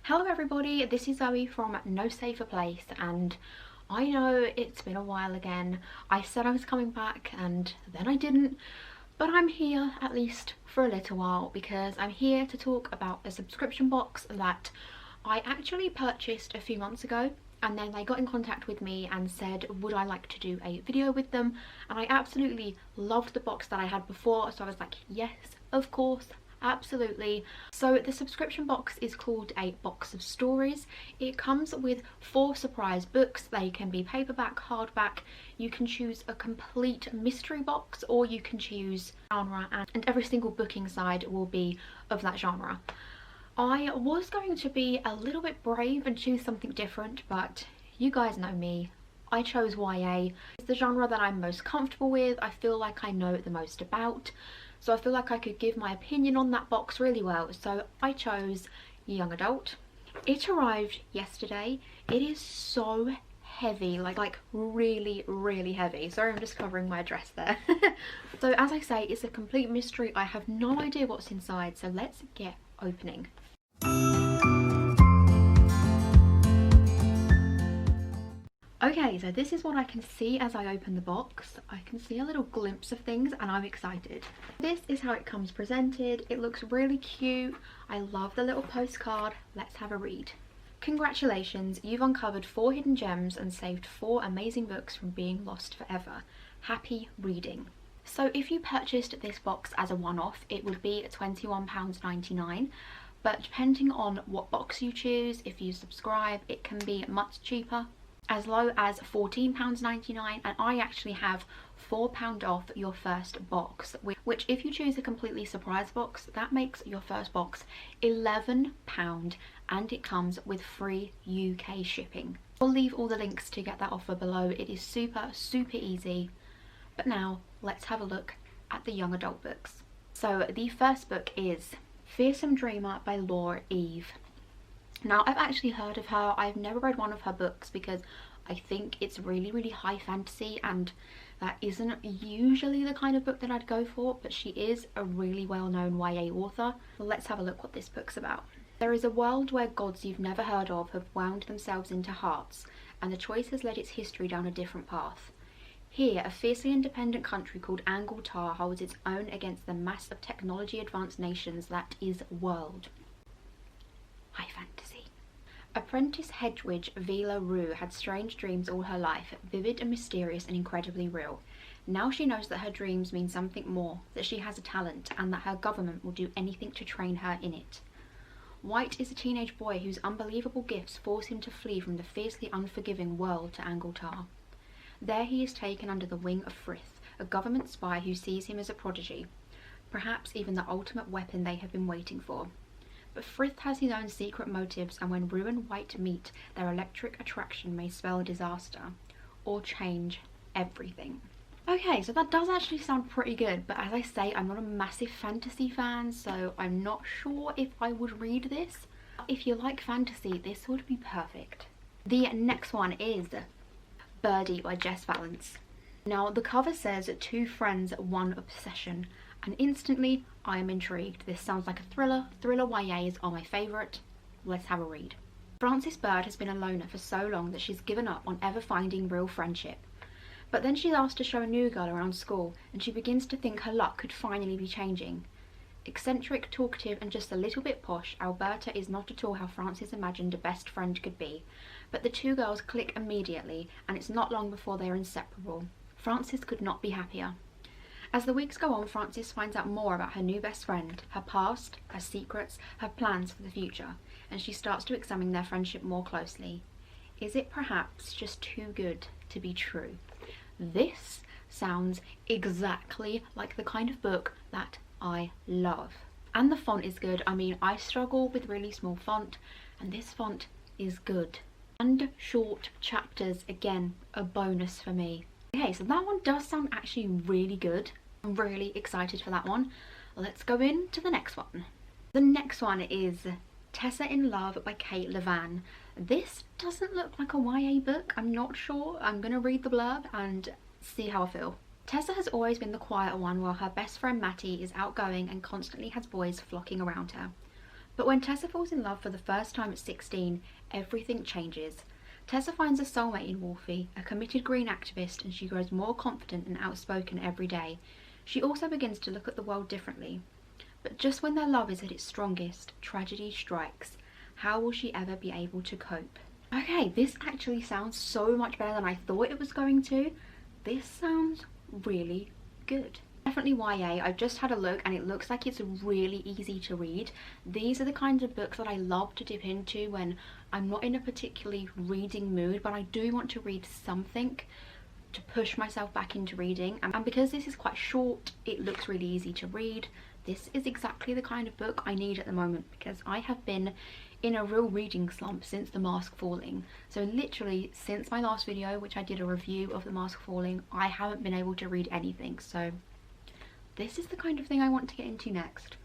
Hello everybody, this is Zoe from No Safer Place, and I know it's been a while again. I said I was coming back and then I didn't, but I'm here at least for a little while because I'm here to talk about a subscription box that I actually purchased a few months ago, and then they got in contact with me and said would I like to do a video with them, and I absolutely loved the box that I had before, so I was like yes, of course. Absolutely. So the subscription box is called a box of stories. It comes with 4 surprise books. They can be paperback, hardback. You can choose a complete mystery box, or you can choose genre, and every single book inside will be of that genre. I was going to be a little bit brave and choose something different, but you guys know me. I chose YA. It's the genre that I'm most comfortable with. I feel like I know the most about. So I feel like I could give my opinion on that box really well. So I chose young adult. It arrived yesterday. It is so heavy, like really heavy. Sorry, I'm just covering my address there. So as I say, it's a complete mystery. I have no idea what's inside. So let's get opening. Okay, so this is what I can see as I open the box. I can see a little glimpse of things and I'm excited. This is how it comes presented. It looks really cute. I love the little postcard. Let's have a read. Congratulations, you've uncovered 4 hidden gems and saved 4 amazing books from being lost forever. Happy reading. So if you purchased this box as a one-off, it would be £21.99. But depending on what box you choose, if you subscribe, it can be much cheaper, as low as £14.99, and I actually have £4 off your first box, which if you choose a completely surprise box, that makes your first box £11, and it comes with free UK shipping. I'll leave all the links to get that offer below. It is super easy. But now let's have a look at the young adult books. So the first book is Fearsome Dreamer by Laura Eve. Now, I've actually heard of her. I've never read one of her books because I think it's really high fantasy, and that isn't usually the kind of book that I'd go for, but she is a really well-known YA author. Let's have a look what this book's about. There is a world where gods you've never heard of have wound themselves into hearts, and the choice has led its history down a different path. Here, a fiercely independent country called Angletar holds its own against the mass of technology-advanced nations that is world. High fantasy. Apprentice Hedwige Vila Rue had strange dreams all her life, vivid and mysterious and incredibly real. Now she knows that her dreams mean something more, that she has a talent, and that her government will do anything to train her in it. White is a teenage boy whose unbelievable gifts force him to flee from the fiercely unforgiving world to Angletar. There he is taken under the wing of Frith, a government spy who sees him as a prodigy, perhaps even the ultimate weapon they have been waiting for. But Frith has his own secret motives, and when Rue and White meet, their electric attraction may spell disaster, or change everything. Okay, so that does actually sound pretty good, but as I say, I'm not a massive fantasy fan, so I'm not sure if I would read this. If you like fantasy, this would be perfect. The next one is Birdie by Jess Vallance. Now, the cover says 2 friends, 1 obsession, and instantly I am intrigued. This sounds like a thriller. Thriller YAs are my favourite. Let's have a read. Frances Bird has been a loner for so long that she's given up on ever finding real friendship. But then she's asked to show a new girl around school, and she begins to think her luck could finally be changing. Eccentric, talkative, and just a little bit posh, Alberta is not at all how Frances imagined a best friend could be. But the 2 girls click immediately, and it's not long before they are inseparable. Frances could not be happier. As the weeks go on, Frances finds out more about her new best friend, her past, her secrets, her plans for the future, and she starts to examine their friendship more closely. Is it perhaps just too good to be true? This sounds exactly like the kind of book that I love. And the font is good. I mean, I struggle with really small font, and this font is good. And short chapters, again, a bonus for me. Okay, so that one does sound actually really good. I'm really excited for that one. Let's go into the next one. The next one is Tessa in Love by Kate Levan. This doesn't look like a YA book. I'm not sure. I'm going to read the blurb and see how I feel. Tessa has always been the quiet one, while her best friend Mattie is outgoing and constantly has boys flocking around her. But when Tessa falls in love for the first time at 16, everything changes. Tessa finds a soulmate in Wolfie, a committed green activist, and she grows more confident and outspoken every day. She also begins to look at the world differently. But just when their love is at its strongest, tragedy strikes. How will she ever be able to cope? Okay, this actually sounds so much better than I thought it was going to. This sounds really good. Definitely YA. I've just had a look and it looks like it's really easy to read. These are the kinds of books that I love to dip into when I'm not in a particularly reading mood, but I do want to read something to push myself back into reading. And because this is quite short, it looks really easy to read. This is exactly the kind of book I need at the moment because I have been in a real reading slump since The Mask Falling. So literally since my last video, which I did a review of The Mask Falling, I haven't been able to read anything. So this is the kind of thing I want to get into next.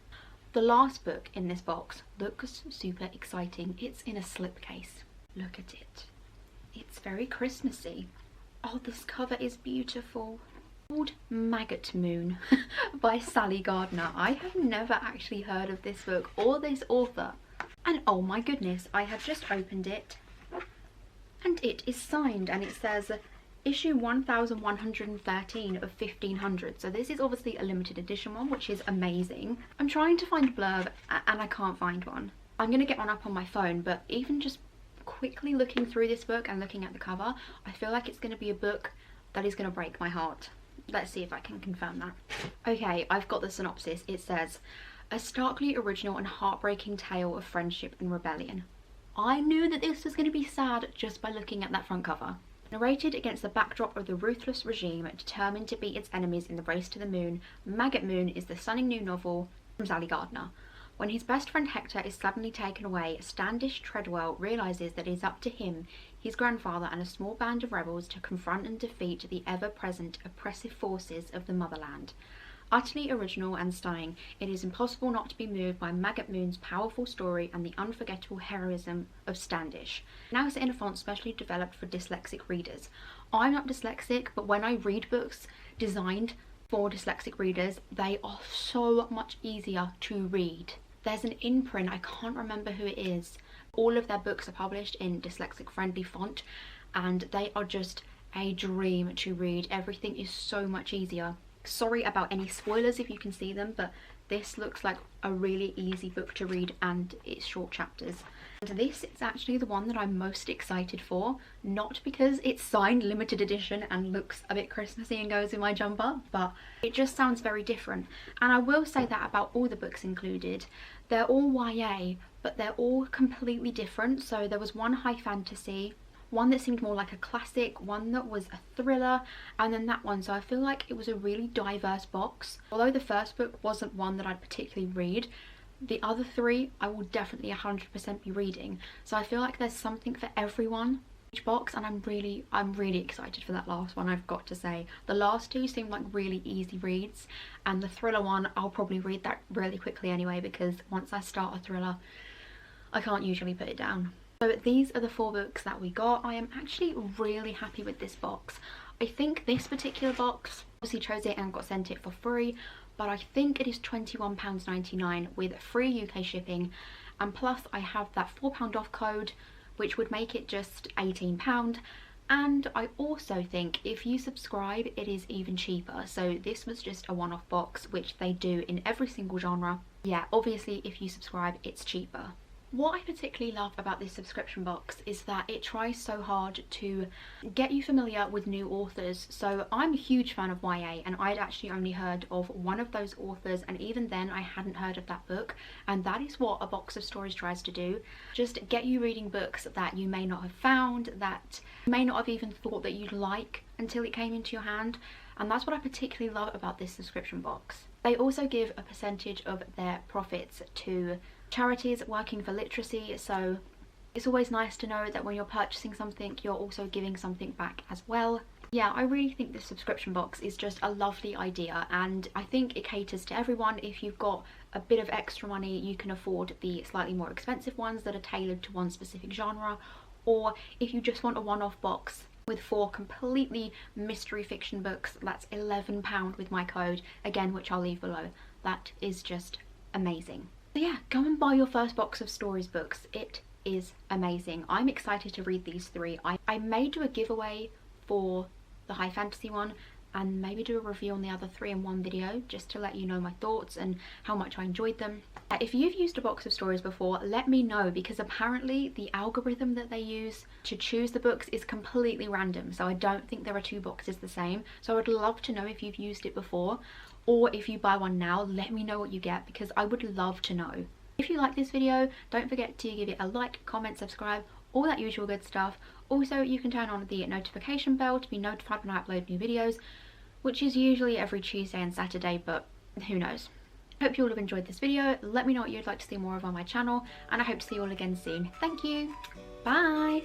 The last book in this box looks super exciting. It's in a slipcase. Look at it. It's very Christmassy. Oh, this cover is beautiful. Called Maggot Moon by Sally Gardner. I have never actually heard of this book or this author. And oh my goodness, I have just opened it and it is signed and it says issue 1113 of 1500. So this is obviously a limited edition one, which is amazing. I'm trying to find a blurb and I can't find one. I'm going to get one up on my phone, but even just quickly looking through this book and looking at the cover, I feel like it's going to be a book that is going to break my heart. Let's see if I can confirm that. Okay, I've got the synopsis. It says, a starkly original and heartbreaking tale of friendship and rebellion. I knew that this was going to be sad just by looking at that front cover. Narrated against the backdrop of the ruthless regime determined to beat its enemies in the race to the moon, Maggot Moon is the stunning new novel from Sally Gardner. When his best friend Hector is suddenly taken away, Standish Treadwell realises that it is up to him, his grandfather and a small band of rebels to confront and defeat the ever-present oppressive forces of the motherland. Utterly original and stunning, it is impossible not to be moved by Maggot Moon's powerful story and the unforgettable heroism of Standish. Now set in a font specially developed for dyslexic readers. I'm not dyslexic, but when I read books designed for dyslexic readers, they are so much easier to read. There's an imprint, I can't remember who it is. All of their books are published in dyslexic friendly font and they are just a dream to read. Everything is so much easier. Sorry about any spoilers if you can see them, but this looks like a really easy book to read and it's short chapters. And this is actually the one that I'm most excited for, not because it's signed limited edition and looks a bit Christmassy and goes in my jumper, but it just sounds very different. And I will say that about all the books included. They're all YA, but they're all completely different. So there was one high fantasy, one that seemed more like a classic, one that was a thriller, and then that one. So I feel like it was a really diverse box. Although the first book wasn't one that I'd particularly read, the other three I will definitely 100% be reading. So I feel like there's something for everyone in each box, and I'm really excited for that last one, I've got to say. The last two seem like really easy reads, and the thriller one, I'll probably read that really quickly anyway, because once I start a thriller, I can't usually put it down. So these are the 4 books that we got. I am actually really happy with this box. I think this particular box, obviously chose it and got sent it for free, but I think it is £21.99 with free UK shipping, and plus I have that £4 off code, which would make it just £18. And I also think if you subscribe, it is even cheaper. So this was just a one-off box, which they do in every single genre. Yeah, obviously if you subscribe, it's cheaper. What I particularly love about this subscription box is that it tries so hard to get you familiar with new authors. So I'm a huge fan of YA, and I'd actually only heard of one of those authors, and even then I hadn't heard of that book, and that is what a box of stories tries to do. Just get you reading books that you may not have found, that you may not have even thought that you'd like until it came into your hand, and that's what I particularly love about this subscription box. They also give a percentage of their profits to charities working for literacy, so it's always nice to know that when you're purchasing something, you're also giving something back as well. Yeah, I really think this subscription box is just a lovely idea, and I think it caters to everyone. If you've got a bit of extra money, you can afford the slightly more expensive ones that are tailored to one specific genre, or if you just want a one-off box with 4 completely mystery fiction books, that's £11 with my code, again, which I'll leave below. That is just amazing. So yeah, go and buy your first box of Stories books. It is amazing. I'm excited to read these 3. I may do a giveaway for the high fantasy one and maybe do a review on the other 3 in one video, just to let you know my thoughts and how much I enjoyed them. If you've used a box of stories before, let me know, because apparently the algorithm that they use to choose the books is completely random, so I don't think there are 2 boxes the same. So I would love to know if you've used it before, or if you buy one now, let me know what you get, because I would love to know. If you like this video, don't forget to give it a like, comment, subscribe, all that usual good stuff. Also, you can turn on the notification bell to be notified when I upload new videos, which is usually every Tuesday and Saturday, but who knows. Hope you all have enjoyed this video. Let me know what you'd like to see more of on my channel, and I hope to see you all again soon. Thank you. Bye.